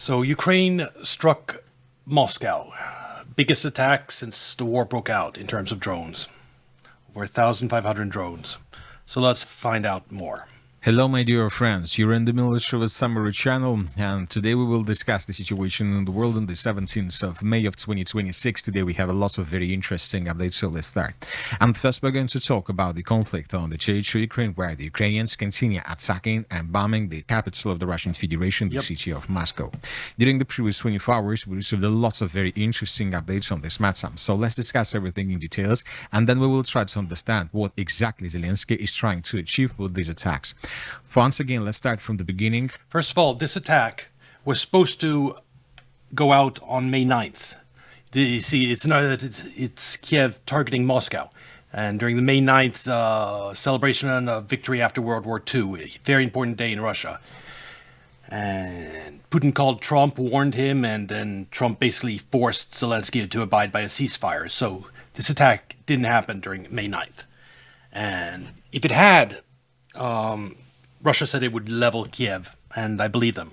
So Ukraine struck Moscow. Biggest attack since the war broke out in terms of drones. Over 1,500 drones. So let's find out more. Hello, my dear friends. You're in the Military Summary channel, and today we will discuss the situation in the world on the 17th of May of 2026. Today we have a lot of very interesting updates, so let's start. And first, we're going to talk about the conflict on the territory of Ukraine, where the Ukrainians continue attacking and bombing the capital of the Russian Federation, the city of Moscow. During the previous 24 hours, we received a lot of very interesting updates on this matter. So let's discuss everything in details, and then we will try to understand what exactly Zelensky is trying to achieve with these attacks. Once again, let's start from the beginning. First of all, this attack was supposed to go out on May 9th. You see, it's Kiev targeting Moscow. And during the May 9th celebration of victory after World War II, a very important day in Russia. And Putin called Trump, warned him, and then Trump basically forced Zelensky to abide by a ceasefire. So this attack didn't happen during May 9th. And if it had, Russia said it would level Kiev, and I believe them.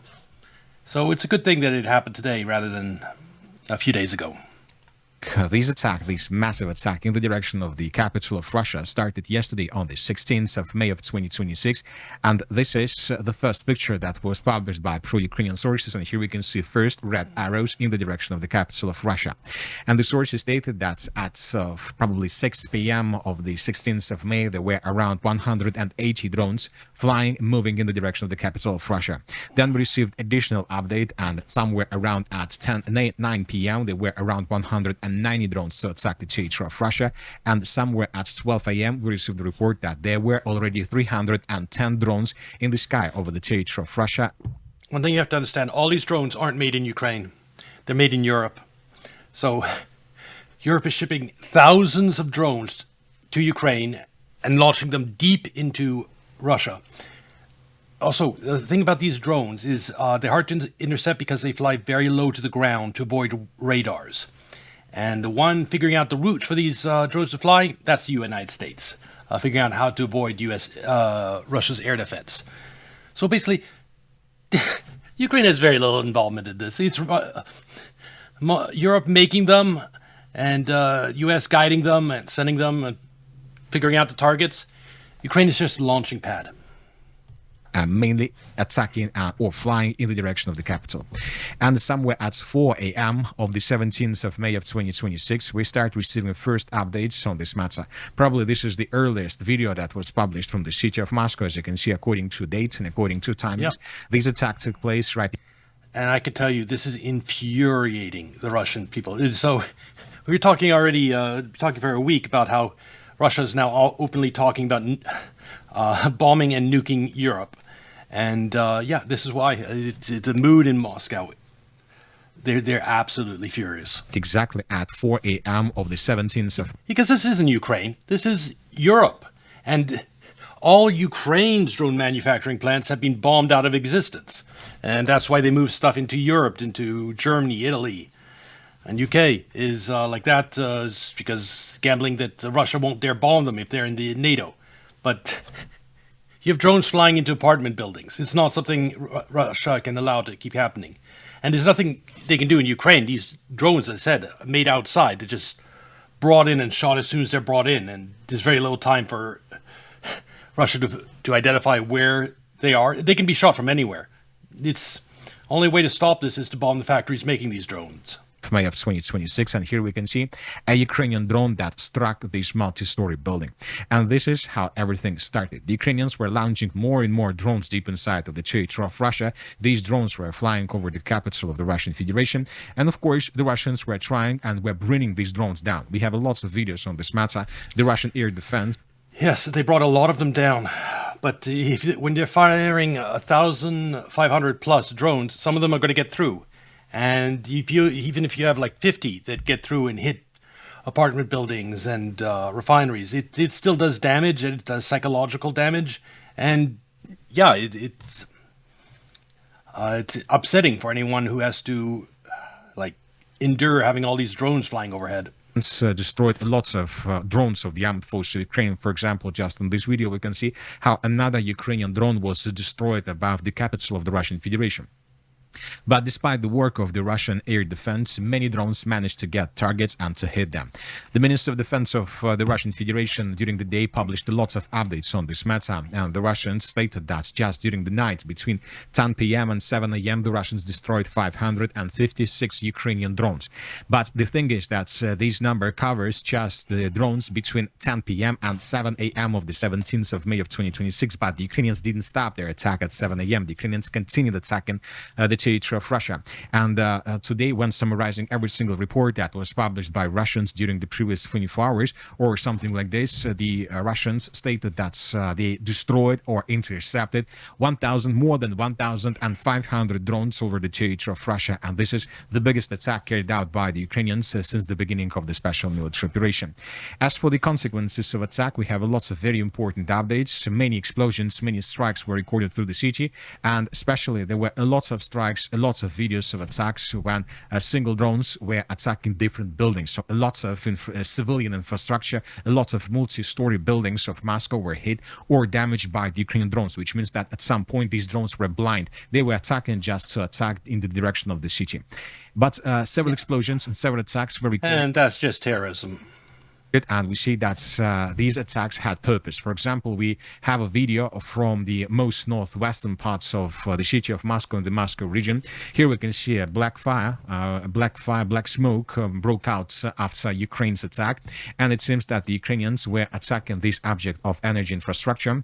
So it's a good thing that it happened today rather than a few days ago. This massive attack in the direction of the capital of Russia started yesterday on the 16th of May of 2026, and this is the first picture that was published by pro-Ukrainian sources, and here we can see first red arrows in the direction of the capital of Russia. And the sources stated that at probably 6 p.m. of the 16th of May, there were around 180 drones flying, moving in the direction of the capital of Russia. Then we received additional update, and somewhere around at 9 p.m. there were around 190 drones to attack the territory of Russia, and somewhere at 12 a.m. we received the report that there were already 310 drones in the sky over the territory of Russia. One thing you have to understand, all these drones aren't made in Ukraine. They're made in Europe. So Europe is shipping thousands of drones to Ukraine and launching them deep into Russia. Also, the thing about these drones is they're hard to intercept because they fly very low to the ground to avoid radars. And the one figuring out the route for these drones to fly, that's the United States, figuring out how to avoid Russia's air defense. So basically, Ukraine has very little involvement in this. It's Europe making them, and U.S. guiding them and sending them and figuring out the targets. Ukraine is just a launching pad. Mainly attacking or flying in the direction of the capital. And somewhere at 4 a.m. of the 17th of May of 2026, we start receiving first updates on this matter. Probably this is the earliest video that was published from the city of Moscow, as you can see, according to dates and according to timings. These attacks took place right. And I can tell you, this is infuriating the Russian people. So we were talking already, talking for a week about how Russia is now openly talking about bombing and nuking Europe. And this is why it's a mood in Moscow. They're absolutely furious. Exactly at 4 a.m. of the 17th of... Because this isn't Ukraine. This is Europe. And all Ukraine's drone manufacturing plants have been bombed out of existence. And that's why they move stuff into Europe, into Germany, Italy. And UK is like that because gambling that Russia won't dare bomb them if they're in the NATO. But you have drones flying into apartment buildings. It's not something Russia can allow to keep happening. And there's nothing they can do in Ukraine. These drones, as I said, made outside. They're just brought in and shot as soon as they're brought in. And there's very little time for Russia to identify where they are. They can be shot from anywhere. It's only way to stop this is to bomb the factories making these drones. May of 2026, and here we can see a Ukrainian drone that struck this multi-story building. And this is how everything started. The Ukrainians were launching more and more drones deep inside of the territory of Russia. These drones were flying over the capital of the Russian Federation, and of course the Russians were trying and were bringing these drones down. We have lots of videos on this matter. The Russian air defense. Yes, they brought a lot of them down. But when they're firing 1,500 plus drones, some of them are going to get through. And even if you have like 50 that get through and hit apartment buildings and refineries, it still does damage, and it does psychological damage. And yeah, it's upsetting for anyone who has to endure having all these drones flying overhead. Destroyed lots of drones of the armed forces of Ukraine. For example, just in this video, we can see how another Ukrainian drone was destroyed above the capital of the Russian Federation. But despite the work of the Russian air defense, many drones managed to get targets and to hit them. The Minister of Defense of the Russian Federation during the day published lots of updates on this matter, and the Russians stated that just during the night between 10 p.m. and 7 a.m. the Russians destroyed 556 Ukrainian drones. But the thing is that this number covers just the drones between 10 p.m. and 7 a.m. of the 17th of May of 2026, but the Ukrainians didn't stop their attack at 7 a.m. The Ukrainians continued attacking the territory of Russia. And today, when summarizing every single report that was published by Russians during the previous 24 hours or something like this, the Russians stated that they destroyed or intercepted more than 1,500 drones over the territory of Russia. And this is the biggest attack carried out by the Ukrainians since the beginning of the special military operation. As for the consequences of attack, we have lots of very important updates. Many explosions, many strikes were recorded through the city, and especially there were lots of strikes, lots of videos of attacks when single drones were attacking different buildings. So lots of civilian infrastructure, lots of multi-story buildings of Moscow were hit or damaged by the Ukrainian drones, which means that at some point these drones were blind. They were attacking just to attack in the direction of the city. But several explosions and several attacks were recorded. And that's just terrorism. And we see that these attacks had purpose. For example, we have a video from the most northwestern parts of the city of Moscow in the Moscow region. Here we can see a black smoke broke out after Ukraine's attack. And it seems that the Ukrainians were attacking this object of energy infrastructure.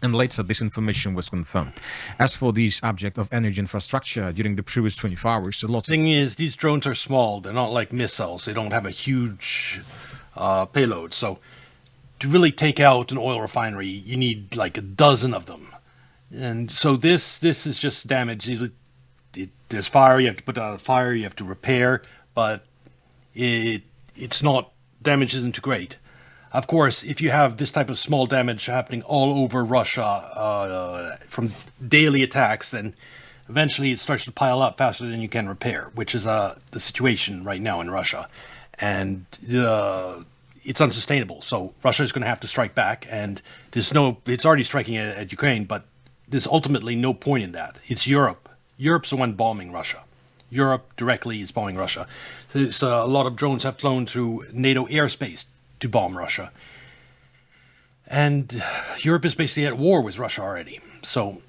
And later, this information was confirmed. As for this object of energy infrastructure, during the previous 24 hours, the thing is, these drones are small. They're not like missiles. They don't have a huge payload. So to really take out an oil refinery, you need like a dozen of them. And so this is just damage. There's fire. You have to put out a fire. You have to repair, but it's not, damage isn't too great. Of course, if you have this type of small damage happening all over Russia from daily attacks, then eventually it starts to pile up faster than you can repair, which is the situation right now in Russia. And it's unsustainable. So Russia is going to have to strike back. And it's already striking at Ukraine, but there's ultimately no point in that. It's Europe. Europe's the one bombing Russia. Europe directly is bombing Russia. So a lot of drones have flown through NATO airspace to bomb Russia. And Europe is basically at war with Russia already. So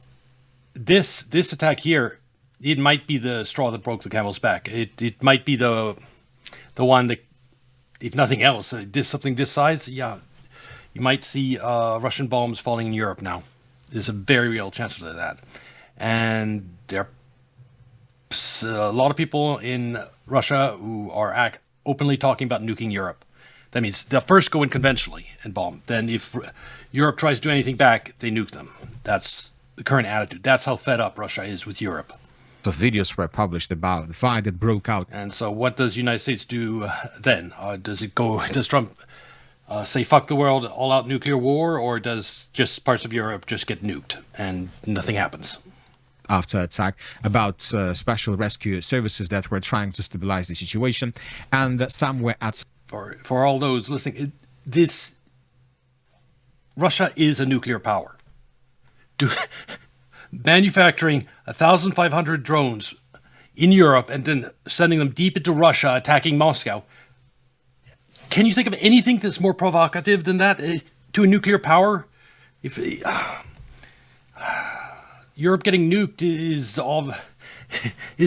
this attack here, it might be the straw that broke the camel's back. It might be the one that, if nothing else, something this size, yeah, you might see Russian bombs falling in Europe now. There's a very real chance of that. And there are a lot of people in Russia who are openly talking about nuking Europe. That means they'll first go in conventionally and bomb. Then if Europe tries to do anything back, they nuke them. That's the current attitude. That's how fed up Russia is with Europe. The videos were published about the fire that broke out. And so what does the United States do then? Does Trump say fuck the world, all-out nuclear war, or does just parts of Europe just get nuked and nothing happens? After attack, about special rescue services that were trying to stabilize the situation, and some were at... For all those listening, Russia is a nuclear power. Manufacturing 1,500 drones in Europe and then sending them deep into Russia, attacking Moscow. Can you think of anything that's more provocative than that to a nuclear power? If Europe getting nuked is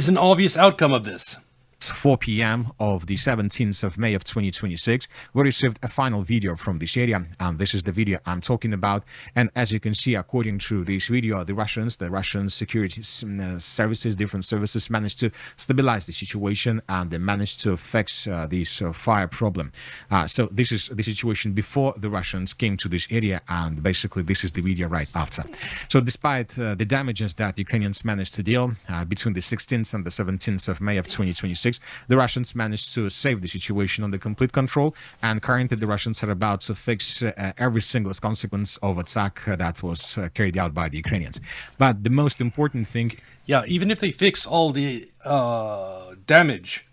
an obvious outcome of this. 4 p.m. of the 17th of May of 2026, we received a final video from this area, and this is the video I'm talking about. And as you can see, according to this video, the Russian security services, different services managed to stabilize the situation, and they managed to fix this fire problem. So this is the situation before the Russians came to this area, and basically this is the video right after. So despite the damages that the Ukrainians managed to deal between the 16th and the 17th of May of 2026, the Russians managed to save the situation under complete control, and currently the Russians are about to fix every single consequence of attack that was carried out by the Ukrainians. But the most important thing... Yeah, even if they fix all the damage,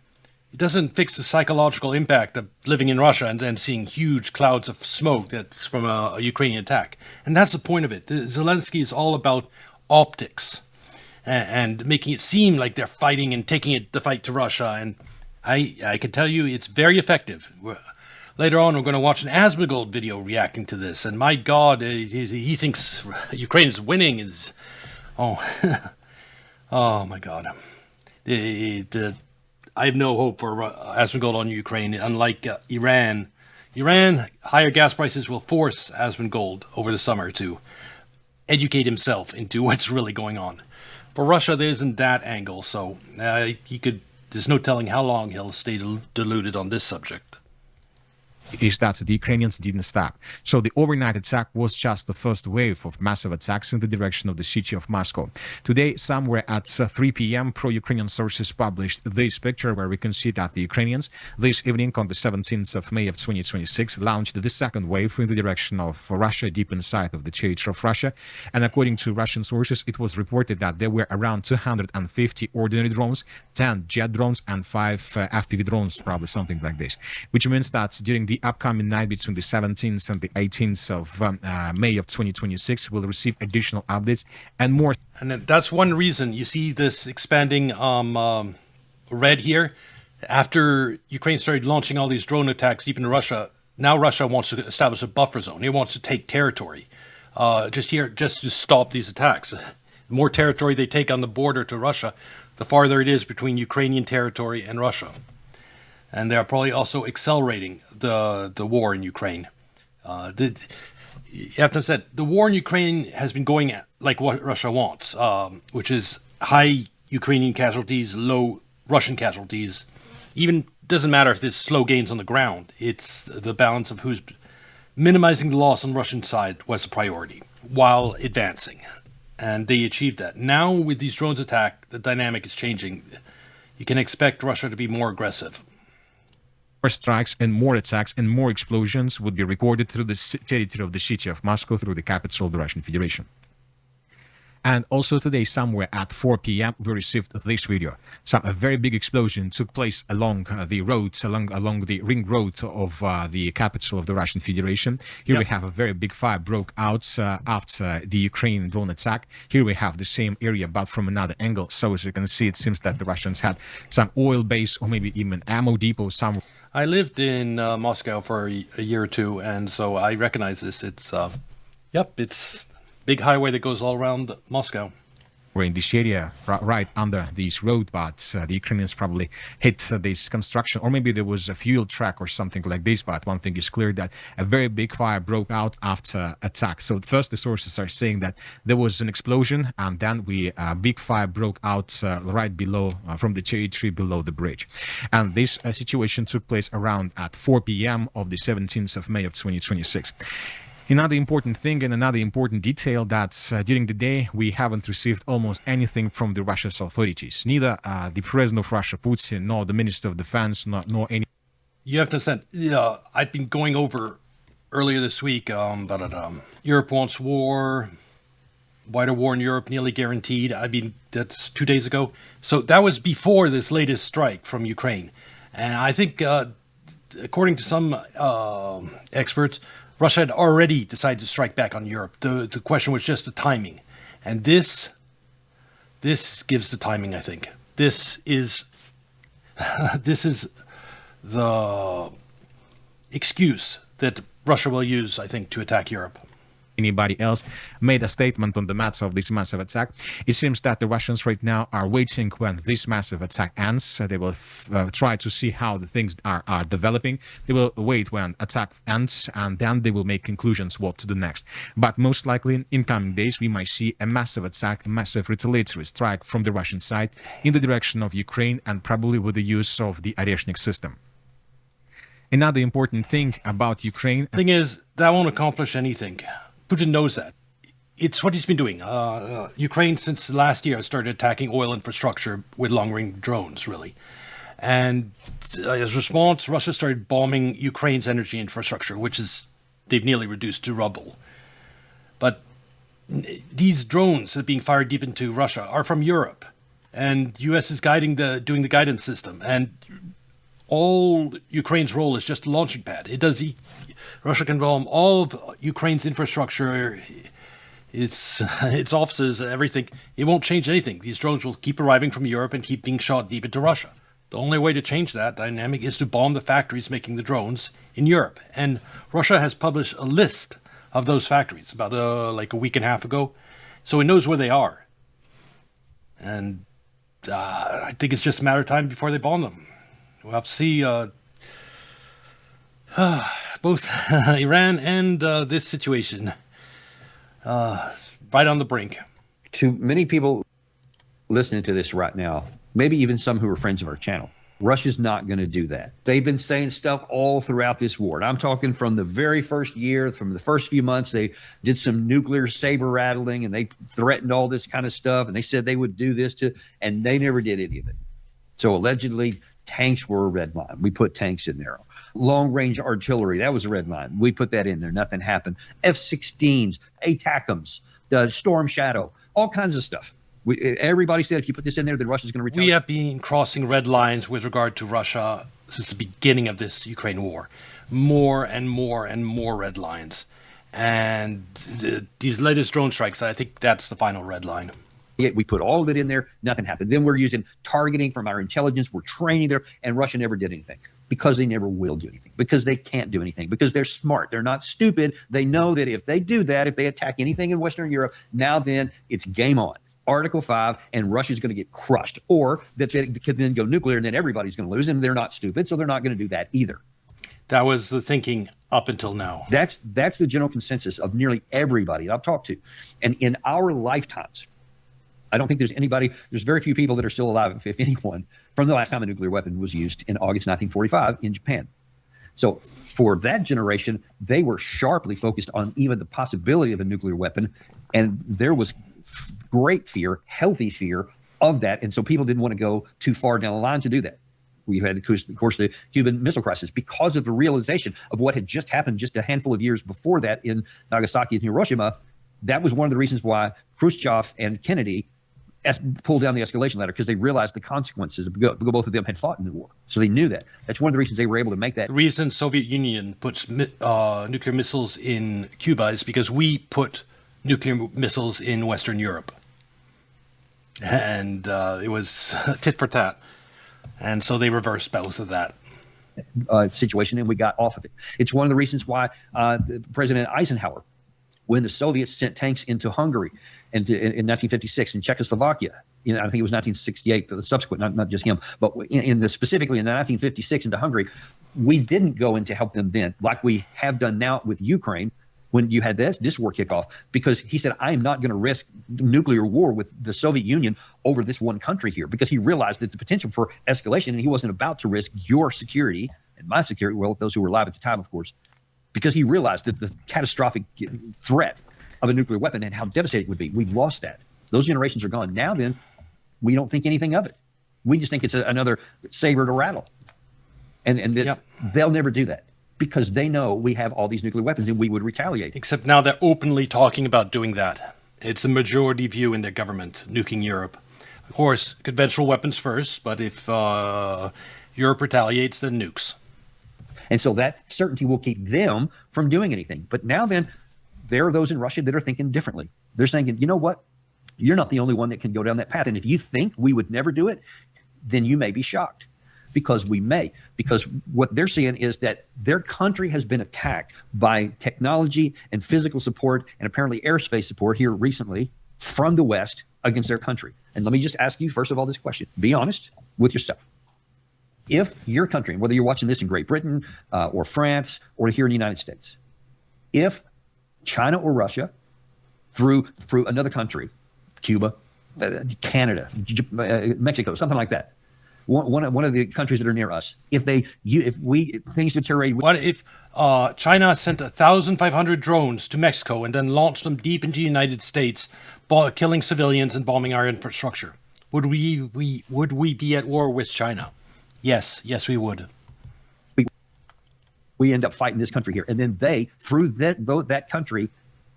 it doesn't fix the psychological impact of living in Russia and then seeing huge clouds of smoke that's from a Ukrainian attack. And that's the point of it. Zelensky is all about optics. and making it seem like they're fighting and taking the fight to Russia. And I can tell you it's very effective. Later on, we're going to watch an Asmongold video reacting to this, and my God, he thinks Ukraine is winning. Oh, oh my God. I have no hope for Asmongold on Ukraine. Unlike Iran, higher gas prices will force Asmongold over the summer to educate himself into what's really going on. For Russia, there isn't that angle, so there's no telling how long he'll stay deluded on this subject. Is that the Ukrainians didn't stop. So the overnight attack was just the first wave of massive attacks in the direction of the city of Moscow. Today, somewhere at 3 p.m., pro-Ukrainian sources published this picture where we can see that the Ukrainians, this evening on the 17th of May of 2026, launched the second wave in the direction of Russia, deep inside of the territory of Russia. And according to Russian sources, it was reported that there were around 250 ordinary drones, 10 jet drones, and 5 FPV drones, probably something like this, which means that during the upcoming night between the 17th and the 18th of May of 2026, we'll receive additional updates and more. And that's one reason you see this expanding red here. After Ukraine started launching all these drone attacks deep into Russia, now Russia wants to establish a buffer zone. It wants to take territory just to stop these attacks. The more territory they take on the border to Russia, the farther it is between Ukrainian territory and Russia. And they're probably also accelerating the war in Ukraine. You have to understand, the war in Ukraine has been going like what Russia wants, which is high Ukrainian casualties, low Russian casualties. Even doesn't matter if there's slow gains on the ground. It's the balance of who's minimizing the loss on the Russian side was a priority while advancing. And they achieved that. Now with these drones attack, the dynamic is changing. You can expect Russia to be more aggressive. More strikes and more attacks and more explosions would be recorded through the territory of the city of Moscow, through the capital of the Russian Federation. And also today, somewhere at 4 p.m., we received this video. A very big explosion took place along the road, along the ring road of the capital of the Russian Federation. Here we have a very big fire broke out after the Ukrainian drone attack. Here we have the same area, but from another angle. So as you can see, it seems that the Russians had some oil base or maybe even ammo depot somewhere. I lived in Moscow for a year or two, and so I recognize this. It's big highway that goes all around Moscow. We're in this area right under this road, but the Ukrainians probably hit this construction, or maybe there was a fuel truck or something like this. But one thing is clear, that a very big fire broke out after attack. So first the sources are saying that there was an explosion, and then a big fire broke out right below, from the territory below the bridge. And this situation took place around at 4 p.m. of the 17th of May of 2026. Another important thing and another important detail, that during the day we haven't received almost anything from the Russia's authorities. Neither the president of Russia, Putin, nor the minister of defense, nor any. You have to understand, I've been going over earlier this week, Europe wants war, wider war in Europe, nearly guaranteed. That's 2 days ago. So that was before this latest strike from Ukraine. And I think, according to some experts, Russia had already decided to strike back on Europe. The question was just the timing. And this gives the timing, I think. This is the excuse that Russia will use, I think, to attack Europe. Anybody else made a statement on the matter of this massive attack. It seems that the Russians right now are waiting when this massive attack ends. They will try to see how the things are developing. They will wait when attack ends, and then they will make conclusions what to do next. But most likely in coming days we might see a massive attack, a massive retaliatory strike from the Russian side in the direction of Ukraine, and probably with the use of the Oreshnik system. Another important thing about Ukraine. The thing is, that won't accomplish anything. Putin knows that. It's what he's been doing. Ukraine, since last year, started attacking oil infrastructure with long-range drones, really. And as a response, Russia started bombing Ukraine's energy infrastructure, which they've nearly reduced to rubble. But these drones that are being fired deep into Russia are from Europe. And U.S. is doing the guidance system. And all Ukraine's role is just a launching pad. Russia can bomb all of Ukraine's infrastructure its its offices, everything. It won't change anything. These drones will keep arriving from Europe and keep being shot deep into Russia. The only way to change that dynamic is to bomb the factories making the drones in Europe. And Russia has published a list of those factories about like a week and a half ago, so it knows where they are. And I think it's just a matter of time before they bomb them. We'll have to see both Iran and this situation right on the brink. To many people listening to this right now, maybe even some who are friends of our channel, Russia's not going to do that. They've been saying stuff all throughout this war. And I'm talking from the very first year, from the first few months, they did some nuclear saber rattling and they threatened all this kind of stuff. And they said they would do this and they never did any of it. So allegedly, tanks were a red line. We put tanks in there. Long range artillery, that was a red line. We put that in there. Nothing happened. F-16s, ATACMS, Storm Shadow, all kinds of stuff. Everybody said if you put this in there, then Russia's going to retaliate. We have been crossing red lines with regard to Russia since the beginning of this Ukraine war. More and more and more red lines. And these latest drone strikes, I think that's the final red line. We put all of it in there. Nothing happened. Then we're using targeting from our intelligence. We're training there. And Russia never did anything because they never will do anything, because they can't do anything, because they're smart. They're not stupid. They know that if they do that, if they attack anything in Western Europe, now then it's game on. Article 5, and Russia's going to get crushed, or that they could then go nuclear and then everybody's going to lose, and they're not stupid, so they're not going to do that either. That was the thinking up until now. That's the general consensus of nearly everybody I've talked to. And in our lifetimes, I don't think there's very few people that are still alive, if anyone, from the last time a nuclear weapon was used in August 1945 in Japan. So for that generation, they were sharply focused on even the possibility of a nuclear weapon, and there was great fear, healthy fear of that. And so people didn't want to go too far down the line to do that. We had, of course, the Cuban Missile Crisis because of the realization of what had just happened just a handful of years before that in Nagasaki and Hiroshima. That was one of the reasons why Khrushchev and Kennedy pulled down the escalation ladder, because they realized the consequences because both of them had fought in the war. So they knew that. That's one of the reasons they were able to make that. The reason Soviet Union puts nuclear missiles in Cuba is because we put nuclear missiles in Western Europe. And it was tit for tat. And so they reversed both of that. Situation, and we got off of it. It's one of the reasons why President Eisenhower, when the Soviets sent tanks into Hungary and in 1956, in Czechoslovakia, I think it was 1968, but the subsequent, not just him, but specifically in 1956 into Hungary, we didn't go in to help them then, like we have done now with Ukraine, when you had this war kick off, because he said, I am not going to risk nuclear war with the Soviet Union over this one country here, because he realized that the potential for escalation, and he wasn't about to risk your security and my security, well, those who were alive at the time, of course, because he realized that the catastrophic threat of a nuclear weapon and how devastating it would be. We've lost that. Those generations are gone. Now then, we don't think anything of it. We just think it's another saber to rattle. And that they'll never do that, because they know we have all these nuclear weapons and we would retaliate. Except now they're openly talking about doing that. It's a majority view in their government, nuking Europe. Of course, conventional weapons first, but if Europe retaliates, then nukes. And so that certainty will keep them from doing anything. But now then, there are those in Russia that are thinking differently. They're saying, you know what? You're not the only one that can go down that path. And if you think we would never do it, then you may be shocked. Because we may. Because what they're seeing is that their country has been attacked by technology and physical support and apparently airspace support here recently from the West against their country. And let me just ask you, first of all, this question. Be honest with yourself. If your country, whether you're watching this in Great Britain or France or here in the United States, if China or Russia, through another country, Cuba, Canada, Mexico, something like that, one of the countries that are near us, if things deteriorate. What if China sent 1,500 drones to Mexico and then launched them deep into the United States, killing civilians and bombing our infrastructure? Would we be at war with China? Yes, we would. We end up fighting this country here, and then they, through that country,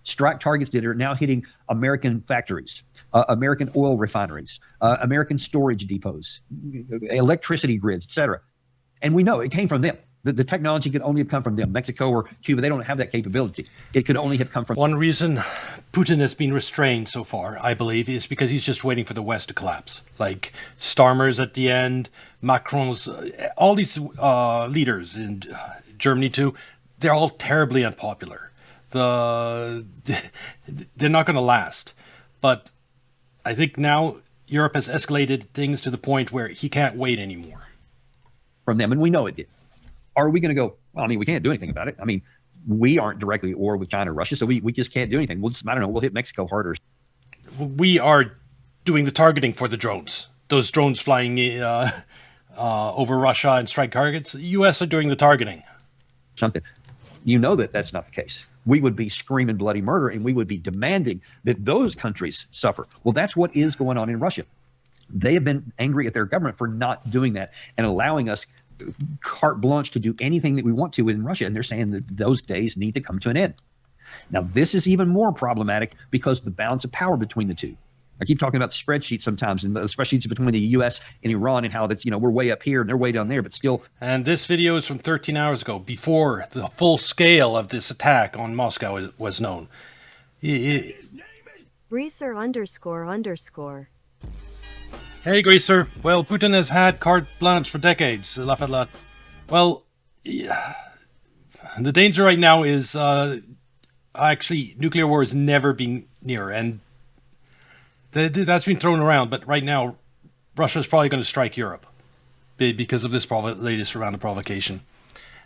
strike targets that are now hitting American factories, American oil refineries, American storage depots, electricity grids, etc. And we know it came from them. The technology could only have come from them. Mexico or Cuba, they don't have that capability. It could only have come from. One reason Putin has been restrained so far, I believe, is because he's just waiting for the West to collapse. Like Starmer's at the end, Macron's, all these leaders in Germany too, they're all terribly unpopular. They're not going to last. But I think now Europe has escalated things to the point where he can't wait anymore. From them, and we know it did. Are we going to go, well, I mean, we can't do anything about it. I mean, we aren't directly at war with China or Russia, so we just can't do anything. We'll just, I don't know, we'll hit Mexico harder. We are doing the targeting for the drones. Those drones flying over Russia and strike targets. The U.S. are doing the targeting. Something. You know that that's not the case. We would be screaming bloody murder, and we would be demanding that those countries suffer. Well, that's what is going on in Russia. They have been angry at their government for not doing that and allowing us carte blanche to do anything that we want to in Russia. And they're saying that those days need to come to an end. Now, this is even more problematic because of the balance of power between the two. I keep talking about spreadsheets sometimes, and the spreadsheets between the U.S. and Iran, and how that's, we're way up here and they're way down there, but still. And this video is from 13 hours ago, before the full scale of this attack on Moscow was known. Greaser__. Hey, Greaser. Well, Putin has had carte blanche for decades. Well, yeah. The danger right now is actually nuclear war has never been near, and that's been thrown around. But right now, Russia is probably going to strike Europe because of this latest round of provocation.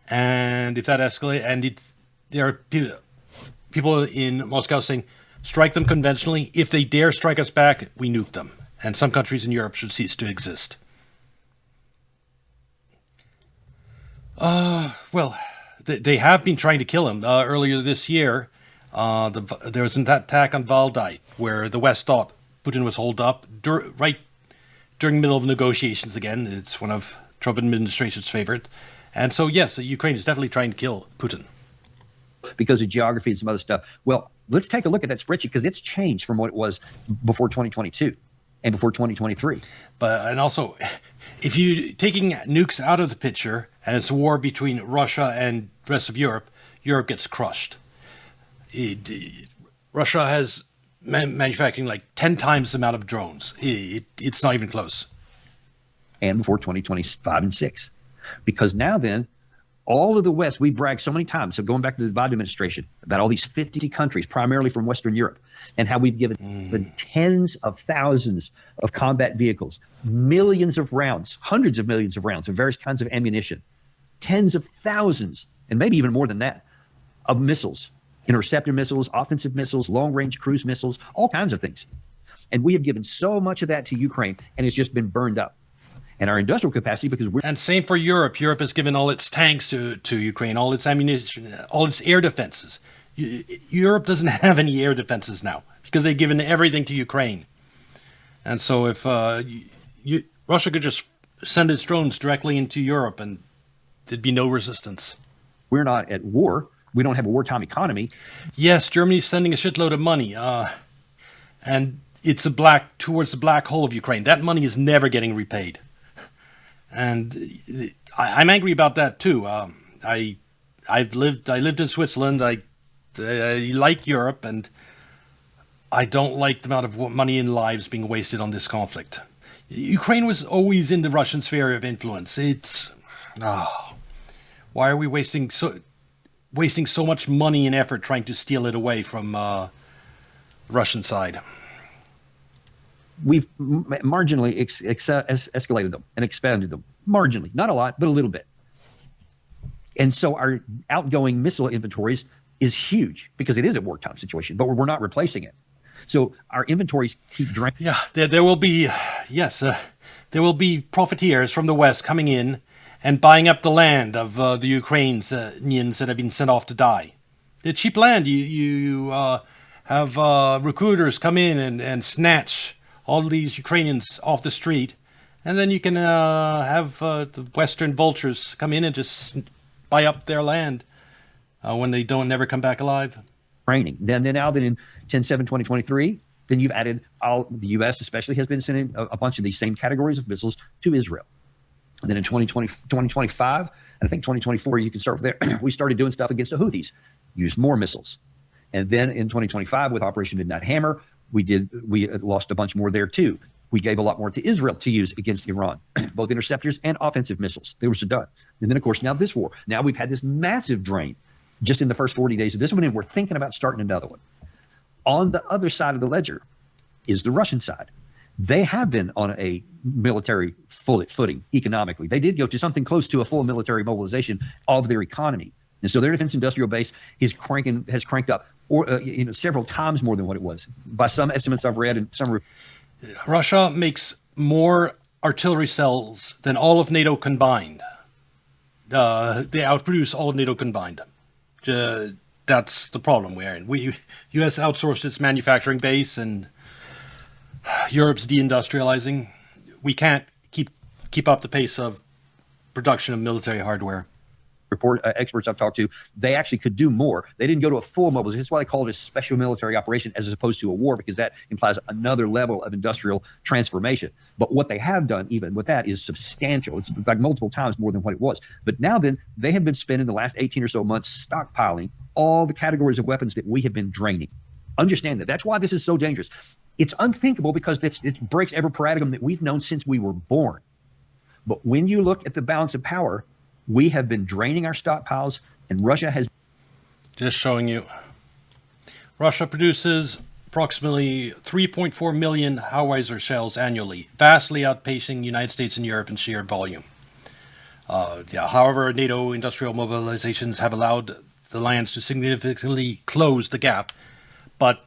And if that escalates, and there are people in Moscow saying, strike them conventionally. If they dare strike us back, we nuke them. And some countries in Europe should cease to exist. Well, they have been trying to kill him. Earlier this year, there was an attack on Valdai, where the West thought Putin was holed up right during the middle of negotiations again. It's one of Trump administration's favorite. And so, yes, Ukraine is definitely trying to kill Putin. Because of geography and some other stuff. Well, let's take a look at that spreadsheet, because it's changed from what it was before 2022. And before 2023. And also, if you're taking nukes out of the picture and it's a war between Russia and the rest of Europe, Europe gets crushed. Russia has manufacturing like 10 times the amount of drones. It's not even close. And before 2025 and 6. Because now then, all of the West, we've bragged so many times, so going back to the Biden administration, about all these 50 countries, primarily from Western Europe, and how we've given tens of thousands of combat vehicles, millions of rounds, hundreds of millions of rounds of various kinds of ammunition, tens of thousands, and maybe even more than that, of missiles, interceptor missiles, offensive missiles, long-range cruise missiles, all kinds of things. And we have given so much of that to Ukraine, and it's just been burned up. And our industrial capacity, because we're... And same for Europe. Europe has given all its tanks to Ukraine, all its ammunition, all its air defenses. Europe doesn't have any air defenses now because they've given everything to Ukraine. And so if Russia could just send its drones directly into Europe and there'd be no resistance. We're not at war. We don't have a wartime economy. Yes, Germany's sending a shitload of money. And it's towards the black hole of Ukraine. That money is never getting repaid. And I'm angry about that too. I lived in Switzerland. I like Europe, and I don't like the amount of money and lives being wasted on this conflict. Ukraine was always in the Russian sphere of influence. Why are we wasting so much money and effort trying to steal it away from the Russian side? We've marginally escalated them and expanded them. Marginally. Not a lot, but a little bit. And so our outgoing missile inventories is huge because it is a wartime situation, but we're not replacing it. So our inventories keep draining. Yeah, there will be, there will be profiteers from the West coming in and buying up the land of the Ukrainians that have been sent off to die. The cheap land, you have recruiters come in and snatch all these Ukrainians off the street, and then you can have the Western vultures come in and just buy up their land when they never come back alive. Training. Then now that in 10/7/2023, then you've added the U.S. especially has been sending a bunch of these same categories of missiles to Israel. And then in 2025, and I think 2024, you can start with there, we started doing stuff against the Houthis, used more missiles. And then in 2025, with Operation Midnight Hammer, we lost a bunch more there too. We gave a lot more to Israel to use against Iran, both interceptors and offensive missiles. They were so done. And then, of course, now this war. Now we've had this massive drain just in the first 40 days of this one, and we're thinking about starting another one. On the other side of the ledger is the Russian side. They have been on a military footing economically. They did go to something close to a full military mobilization of their economy. And so their defense industrial base has cranked up several times more than what it was. By some estimates I've read, and some Russia makes more artillery cells than all of NATO combined. They outproduce all of NATO combined. That's the problem we're in. U.S. outsourced its manufacturing base, and Europe's deindustrializing. We can't keep up the pace of production of military hardware. Experts I've talked to, they actually could do more. They didn't go to a full mobilization. That's why they call it a special military operation as opposed to a war, because that implies another level of industrial transformation. But what they have done, even with that, is substantial. It's like multiple times more than what it was. But now then, they have been spending the last 18 or so months stockpiling all the categories of weapons that we have been draining. Understand that. That's why this is so dangerous. It's unthinkable because it breaks every paradigm that we've known since we were born. But when you look at the balance of power, we have been draining our stockpiles, and Russia has. Just showing you. Russia produces approximately 3.4 million howitzer shells annually, vastly outpacing the United States and Europe in sheer volume. However, NATO industrial mobilizations have allowed the alliance to significantly close the gap, but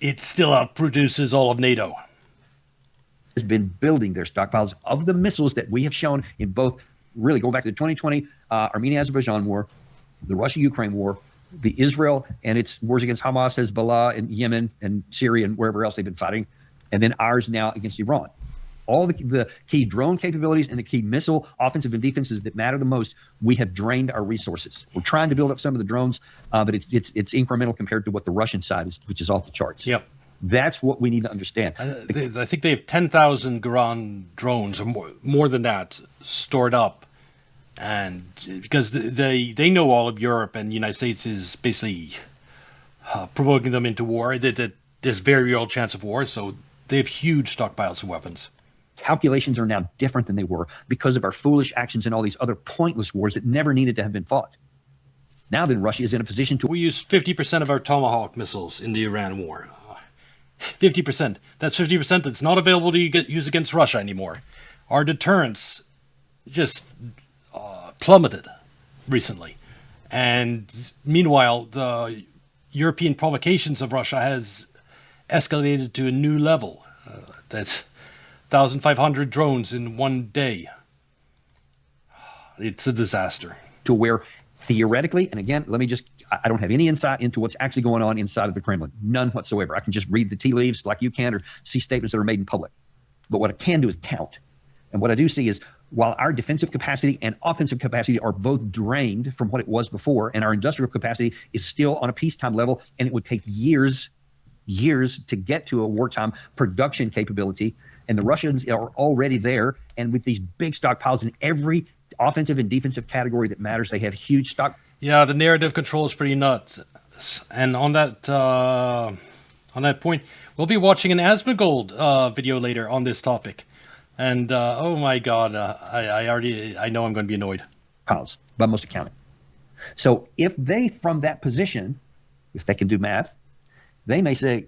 it still outproduces all of NATO. Has been building their stockpiles of the missiles that we have shown in both. Really, going back to the 2020 Armenia-Azerbaijan war, the Russia-Ukraine war, the Israel and its wars against Hamas, Hezbollah, and Yemen and Syria and wherever else they've been fighting, and then ours now against Iran. All the key drone capabilities and the key missile offensive and defenses that matter the most, we have drained our resources. We're trying to build up some of the drones, but it's incremental compared to what the Russian side is, which is off the charts. Yep. That's what we need to understand. I think they have 10,000 Garan drones, or more than that, stored up. And because they know all of Europe and the United States is basically provoking them into war, that there's very real chance of war, so they have huge stockpiles of weapons. Calculations are now different than they were because of our foolish actions and all these other pointless wars that never needed to have been fought. Now then, Russia is in a position to... We used 50% of our Tomahawk missiles in the Iran war. 50%. That's 50% that's not available to use against Russia anymore. Our deterrence just... plummeted recently, and meanwhile the European provocations of Russia has escalated to a new level. That's 1,500 drones in one day. It's a disaster. To where theoretically, and again, I don't have any insight into what's actually going on inside of the Kremlin, none whatsoever. I can just read the tea leaves like you can, or see statements that are made in public. But what I can do is count. And what I do see is, while our defensive capacity and offensive capacity are both drained from what it was before, and our industrial capacity is still on a peacetime level, and it would take years to get to a wartime production capability, and the Russians are already there, and with these big stockpiles in every offensive and defensive category that matters, they have huge stock. Yeah, the narrative control is pretty nuts. And on that point, we'll be watching an Asmongold video later on this topic. And, oh my God, I know I'm going to be annoyed. Piles, by most accounting. So if they, from that position, if they can do math, they may say,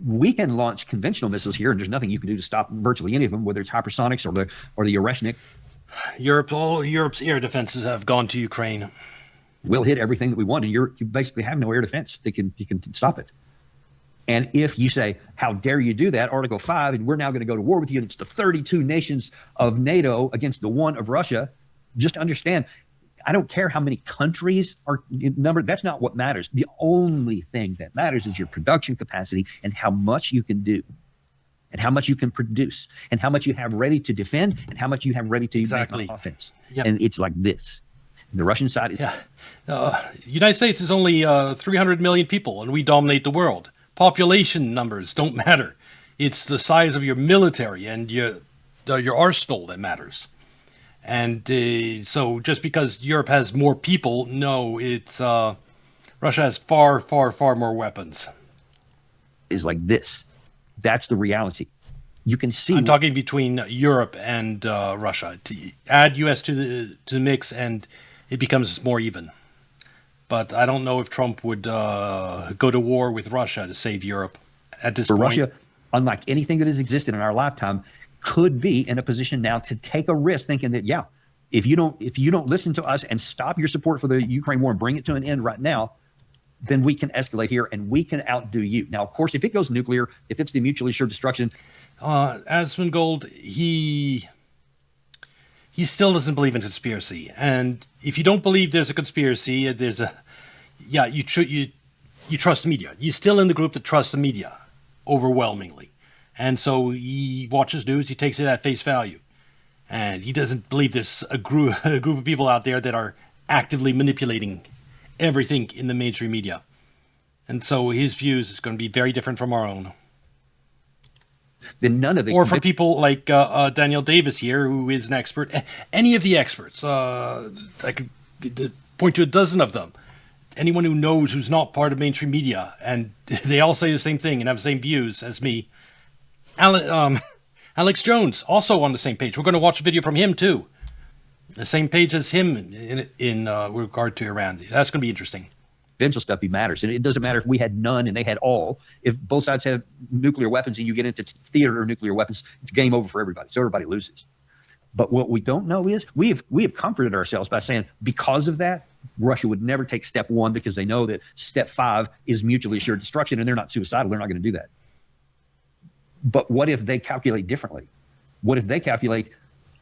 we can launch conventional missiles here, and there's nothing you can do to stop virtually any of them, whether it's hypersonics or the Oreshnik. All Europe's air defenses have gone to Ukraine. We'll hit everything that we want, and you basically have no air defense that can stop it. And if you say, how dare you do that, Article 5, and we're now going to go to war with you, and it's the 32 nations of NATO against the one of Russia, just understand, I don't care how many countries are numbered. That's not what matters. The only thing that matters is your production capacity and how much you can do, and how much you can produce, and how much you have ready to defend, and how much you have ready to make on offense. Yep. And it's like this. The Russian side is... United States is only 300 million people, and we dominate the world. Population numbers don't matter. It's the size of your military and your arsenal that matters. And so just because Europe has more people, no, it's Russia has far, far, far more weapons. Is like this. That's the reality. You can see. I'm talking between Europe and Russia. To add U.S. to the mix, and it becomes more even. But I don't know if Trump would go to war with Russia to save Europe at this point. Russia, unlike anything that has existed in our lifetime, could be in a position now to take a risk, thinking that if you don't listen to us and stop your support for the Ukraine war and bring it to an end right now, then we can escalate here and we can outdo you. Now, of course, if it goes nuclear, if it's the mutually assured destruction, Asmongold, he still doesn't believe in conspiracy. And if you don't believe there's a conspiracy, you trust the media. You're still in the group that trusts the media overwhelmingly. And so he watches news, he takes it at face value. And he doesn't believe there's a group of people out there that are actively manipulating everything in the mainstream media. And so his views is going to be very different from our own. Then none of the Or for people like Daniel Davis here, who is an expert. Any of the experts, I could point to a dozen of them. Anyone who knows who's not part of mainstream media, and they all say the same thing and have the same views as me. Alex Jones, also on the same page. We're going to watch a video from him too. The same page as him in regard to Iran. That's going to be interesting. Eventual stuff matters. And it doesn't matter if we had none and they had all. If both sides have nuclear weapons and you get into theater or nuclear weapons, it's game over for everybody. So everybody loses. But what we don't know is we have comforted ourselves by saying because of that, Russia would never take step one because they know that step 5 is mutually assured destruction and they're not suicidal. They're not going to do that. But what if they calculate differently? What if they calculate,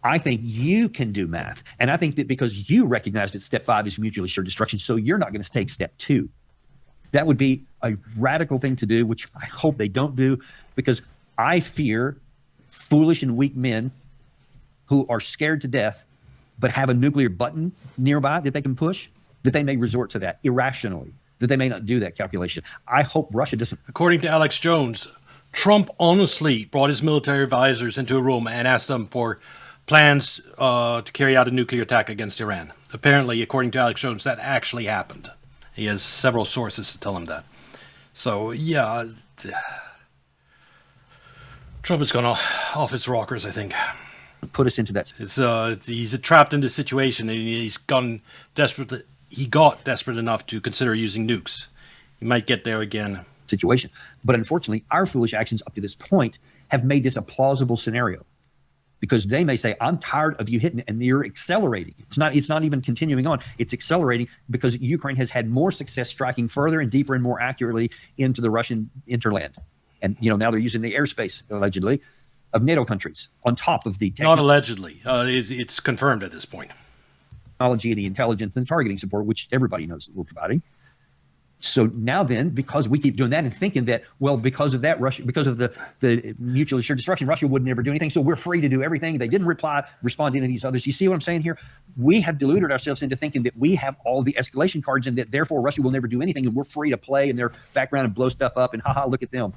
I think you can do math. And I think that because you recognize that step 5 is mutually assured destruction, so you're not going to take step 2. That would be a radical thing to do, which I hope they don't do, because I fear foolish and weak men who are scared to death but have a nuclear button nearby that they can push, that they may resort to that irrationally, that they may not do that calculation. I hope Russia doesn't. According to Alex Jones, Trump honestly brought his military advisors into a room and asked them for plans to carry out a nuclear attack against Iran. Apparently, according to Alex Jones, that actually happened. He has several sources to tell him that. So, yeah, Trump has gone off his rockers, I think. Put us into that. He's trapped in this situation, and he's gone desperate. He got desperate enough to consider using nukes. He might get there again. Situation. But unfortunately, our foolish actions up to this point have made this a plausible scenario. Because they may say, I'm tired of you hitting it, and you're accelerating. It's not even continuing on. It's accelerating because Ukraine has had more success striking further and deeper and more accurately into the Russian interland. And now they're using the airspace, allegedly, of NATO countries on top of the Not allegedly. It's confirmed at this point. Technology, the intelligence, and targeting support, which everybody knows that we're providing. So now then, because we keep doing that and thinking that, well, because of that, Russia, because of the mutually assured destruction, Russia would never do anything. So we're free to do everything. They didn't respond to any of these others. You see what I'm saying here? We have deluded ourselves into thinking that we have all the escalation cards and that therefore Russia will never do anything and we're free to play in their background and blow stuff up and haha, look at them.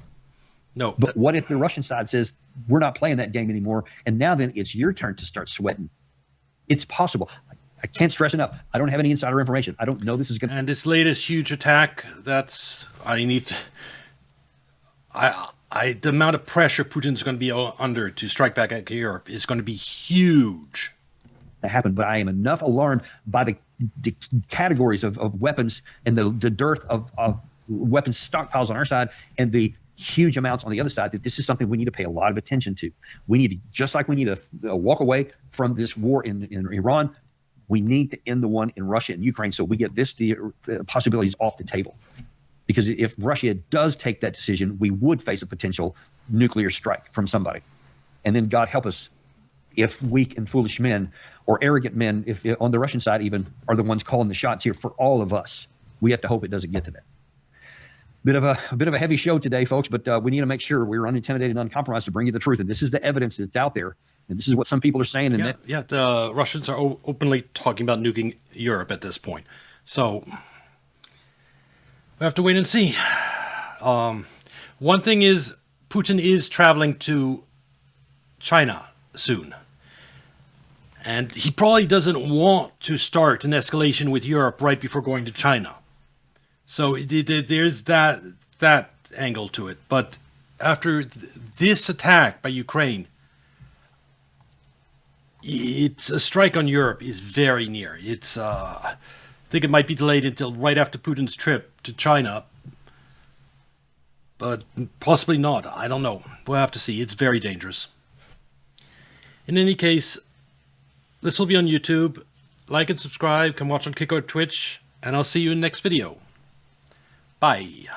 No. But what if the Russian side says, we're not playing that game anymore, and now then it's your turn to start sweating? It's possible. I can't stress enough. I don't have any insider information. I don't know this is going to... And this latest huge attack, the amount of pressure Putin's going to be under to strike back at Europe is going to be huge. Happen, but I am enough alarmed by the categories of weapons and the dearth of weapons stockpiles on our side and the huge amounts on the other side that this is something we need to pay a lot of attention to. We need to, just like we need to walk away from this war in Iran, we need to end the one in Russia and Ukraine so we get the possibilities off the table. Because if Russia does take that decision, we would face a potential nuclear strike from somebody. And then God help us if weak and foolish men or arrogant men, if on the Russian side even, are the ones calling the shots here for all of us. We have to hope it doesn't get to that. A bit of a heavy show today, folks, but we need to make sure we're unintimidated and uncompromised to bring you the truth. And this is the evidence that's out there. And this is what some people are saying. And the Russians are openly talking about nuking Europe at this point. So we have to wait and see. One thing is Putin is traveling to China soon. And he probably doesn't want to start an escalation with Europe right before going to China. So there's that angle to it. But after this attack by Ukraine, it's a strike on Europe is very near. I think it might be delayed until right after Putin's trip to China, but possibly not. I don't know. We'll have to see. It's very dangerous. In any case, this will be on YouTube. Like and subscribe. Come watch on Kick or Twitch, and I'll see you in the next video. Bye.